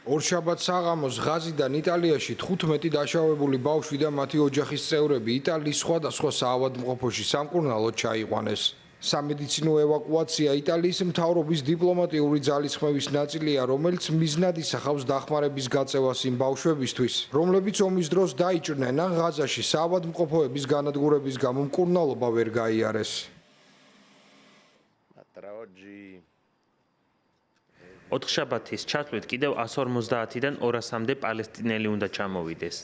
ორშაბათს საღამოს ღაზიდან იტალიაში 15 დაშავებული ბავშვი და მათი ოჯახის წევრები იტალიის სხვადასხვა საავადმყოფოში სამკურნალოდ ჩაიყვანეს. სამედიცინო ევაკუაცია იტალიის მთავრობის დიპლომატიური ძალისხმევის ნაწილია, რომელიც მიზნად ისახავს დახმარების გაწევას იმ ბავშვებისთვის, რომლებიც ომის დროს დაიჭრნენ ან ღაზაში საავადმყოფოების განადგურების გამო მკურნალობა ვერ გაიარეს. ოთხშაბათის ჩათვლით კიდევ 150-დან 200-მდე პალესტინელი უნდა ჩამოვიდეს.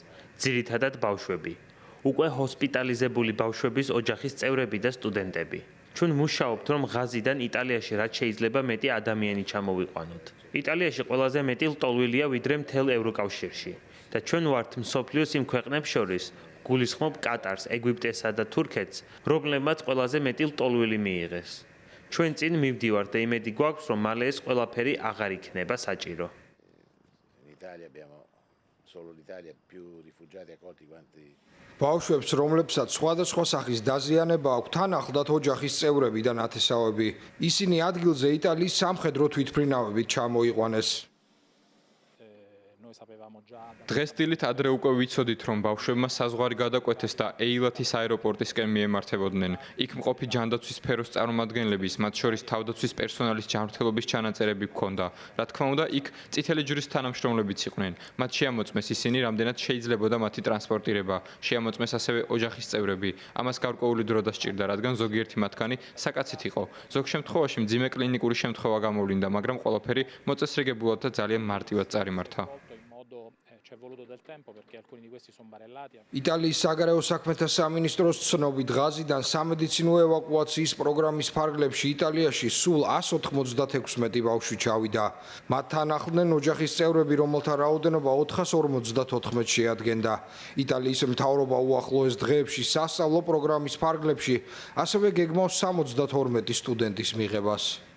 ძირითადად ბავშვები. უკვე ჰოსპიტალიზებული ბავშვების ოჯახის წევრები და სტუდენტები. ჩვენ მუშაობთ, რომ ღაზიდან იტალიაში რაც შეიძლება მეტი ადამიანი ჩამოვიყვანოთ. იტალიაში ყველაზე მეტი ლტოლვილია ვიდრე მთელ ევროკავშირში და ჩვენ ვართ მსოფლიოს იმ ქვეყნებს შორის, გულისხმობ კატარს, ეგვიპტესა და თურქეთს, რომლებმაც ყველაზე მეტი ლტოლვილი მიიღეს. ჩვენ წინ მივდივართ და იმედი გვაქვს, რომ მალე ეს ყველაფერი აღარ იქნება საჭირო. ბავშვებს, რომლებსაც სხვადასხვა სახის დაზიანება აქვთ, თან ახლდათ ოჯახის წევრები და ნათესავები. ისინი ადგილზე იტალიის სამხედრო თვითმფრინავებით ჩამოიყვანეს. დღეს დილით ადრე უკვე ვიცოდით, რომ ბავშვებმა საზღვარი გადაკვეთეს და ეილათის აეროპორტისკენ მიემართებოდნენ. იქ მყოფი ჯანდაცვის სფეროს წარმომადგენლების, მათ შორის თავდაცვის პერსონალის ჯანმრთელობის ჩანაწერები ჰქონდა. რა თქმა უნდა, იქ წითელი ჯვრის თანამშრომლებიც იყვნენ. მათ შეამოწმეს ისინი, რამდენად შეიძლებოდა მათი ტრანსპორტირება. შეამოწმეს ასევე ოჯახის წევრები. ამას გარკვეული დრო დასჭირდა, რადგან ზოგიერთი მათგანი საკაცით იყო. ზოგ შემთხვევაში მძიმე კლინიკური შემთხვევა გამოვლინდა, მაგრამ ყველაფერი მოწესრიგებულად და ძალიან მარტივად წარიმართა. იტალიის საგარეო საქმეთა სამინისტროს ცნობით ღაზიდან სამედიცინო ევაკუაციის პროგრამის ფარგლებში იტალიაში სულ 196 ბავშვი ჩავიდა. მათთან ახლდნენ ოჯახის წევრები, რომელთა რაოდენობა 454 შეადგენდა. იტალიის მთავრობა უახლოეს დღეებში სასწავლო პროგრამის ფარგლებში ასევე გეგმავს 72 სტუდენტის მიღებას.